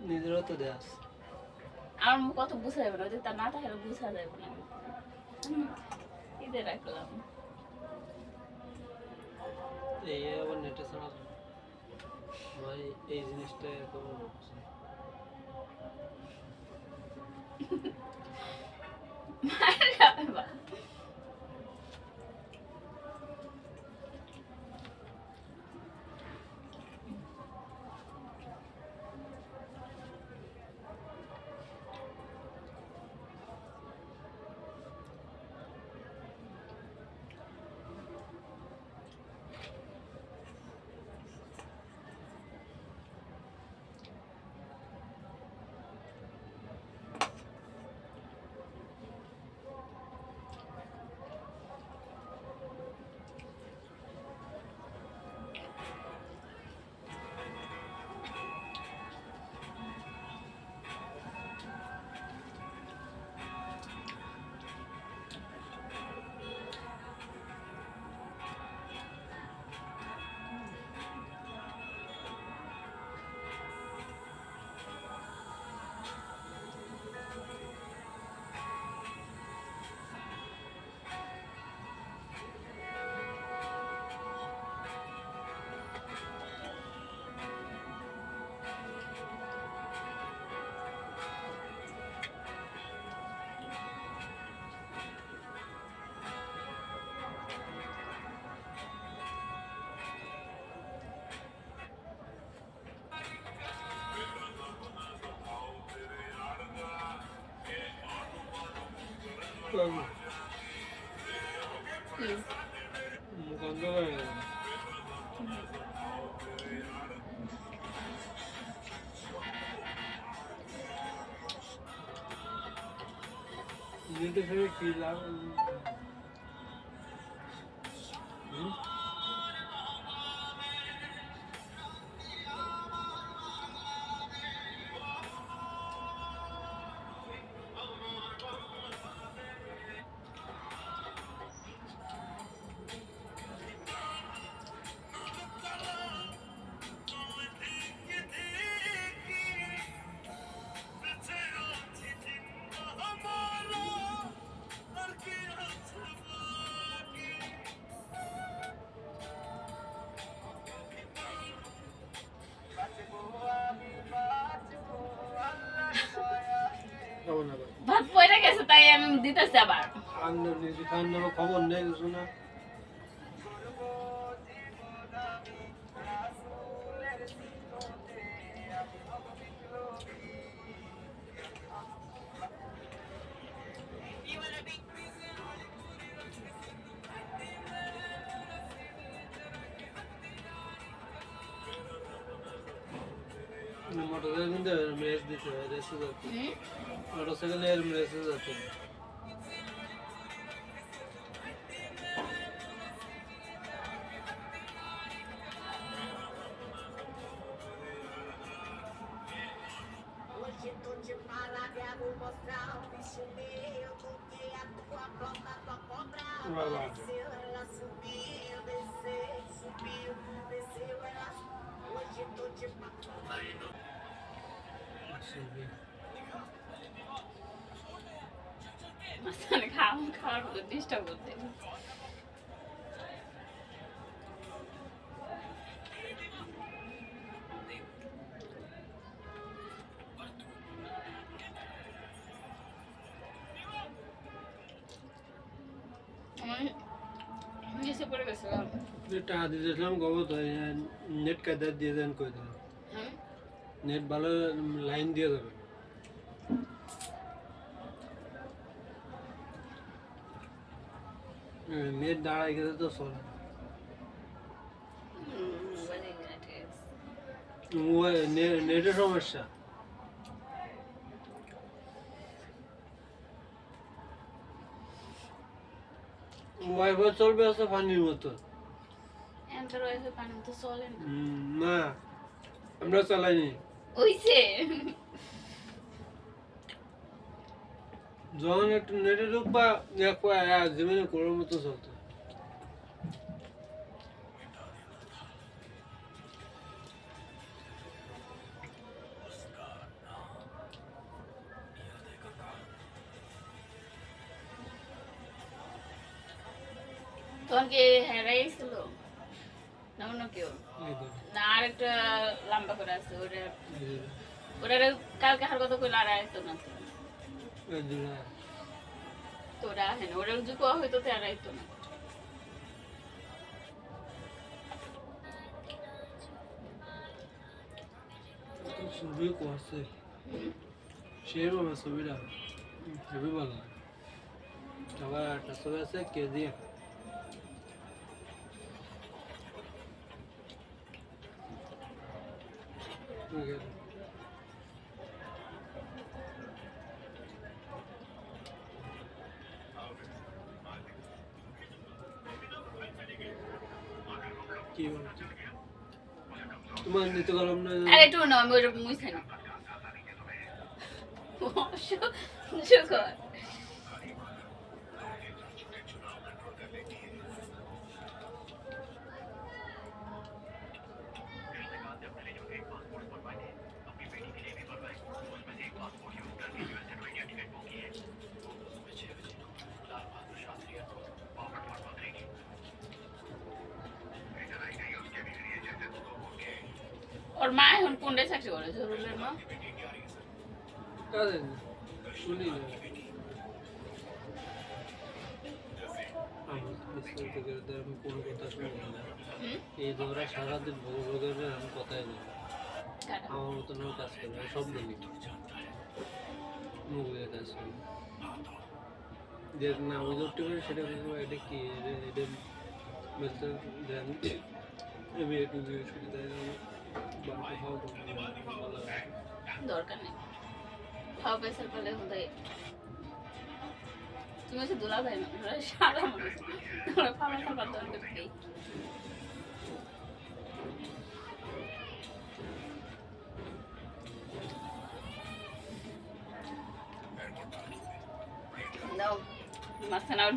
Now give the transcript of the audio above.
নিজেরও তো দেশ আমার মুখ কত বুঝা যাবে না, যদি তার না থাকে বুঝা যাবে না। ঈদে রাখলাম এই আবার নেটে ছাড়া ভাই এই জিনিসটা এরকম মার খাবে বা। গন্ধ হয়ে গেল নেটে ফেলে কি লাভ ভাত পড়ে গেছে তাই আমি দিতেছি আবার। খবর নেই শোনা মোটরসাইকেল কিন্তু রেস দিতে হয় রেসে যাতে মোটরসাইকেলে রেসে যাতে মাঝখানে খাওয়ার মতো ডিস্টার্ব করতে। নিচে পড়ে গেছিলাম টাকা দিয়েছিলাম গবত হয় নেট কায়দা দিয়ে দেন করে দেন নেট ভালো লাইন দিয়ে দেবে নেট দাঁড়ায় গেছে তো চলে নেটের সমস্যা ওয়াইফাই চলবে আছে পানির মতো না আমরা চালাইনি যখন একটু নেটে ঢুকবা জীবনে করার মতো চলতো তখন কি হেরাই ছিল না অন্য কেউ এই ধরো, না আরেকটা লম্বা করে আছে ওটা এই ধরো, ওটা কালকে হার কথা কইলে আর আইতো না তো। এই ধরো। তো ওটা হ্যাঁ ওটা যদি কোয়া হইতো তো আর আইতো না। ছবি করছে সে বাবা ছবিটা খুবই ভালো আবার একটা ছবি আছে কেজি কি বলছো তোমার নিতে গেলাম না আরে একটু না আমি ওটা মুই খাই না শুকর ওর মা এখন কোনটা চাকরি করে জরুরের মা কাজে না শুনি না আমি বিস্তারিত করে তো আমি কোনো কথা শুনি না এই ধরা সারাদিন ভগবানের আমি কথাই নেই আমার মতন কাজ করে সব বলি মুখের কাজ করি যে না আমি ধরতে পারি সেটা বলবো এটা কি এটা বলতে জানি আমি একটু শুনি তাই বাড়িতে খাওয়া ভালো দরকার নেই খাওয়া পয়সার পেলে হুদাই তুমি হচ্ছে দুলা ভাই না সারা মানুষ তোমরা খাবার খাবার দরকার নেই দাও মাঝখানে আবার